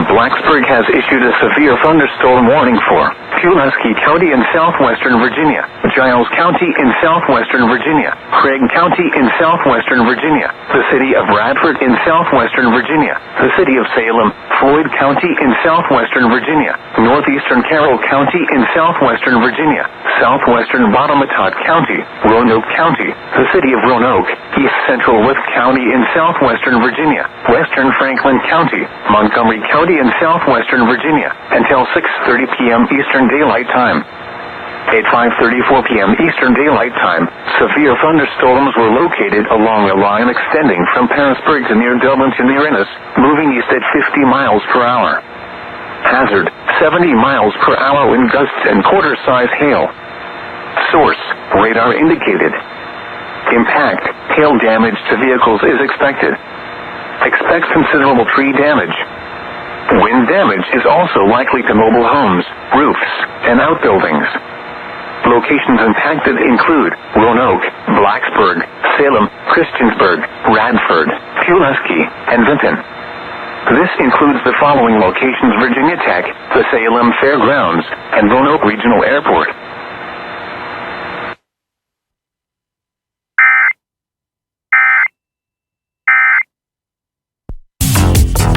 Blacksburg has issued a severe thunderstorm warning for Pulaski County in southwestern Virginia, Giles County in southwestern Virginia, Craig County in southwestern Virginia, the city of Radford in southwestern Virginia, the city of Salem, Floyd County in southwestern Virginia, northeastern Carroll County in southwestern Virginia, southwestern Bottomatot County, Roanoke County, the city of Roanoke, east central Worth County in southwestern Virginia, western Franklin County, Montgomery County in southwestern Virginia, until 6:30 p.m. Eastern Daylight Time. At 5:34 p.m. Eastern Daylight Time, severe thunderstorms were located along a line extending from Parisburg to near Dublin to near Ennis, moving east at 50 miles per hour. Hazard, 70 miles per hour wind gusts and quarter-size hail. Source, radar indicated. Impact, hail damage to vehicles is expected. Expect considerable tree damage. Wind damage is also likely to mobile homes, roofs, and outbuildings. Locations impacted include Roanoke, Blacksburg, Salem, Christiansburg, Radford, Pulaski, and Vinton. This includes the following locations: Virginia Tech, the Salem Fairgrounds, and Roanoke Regional Airport.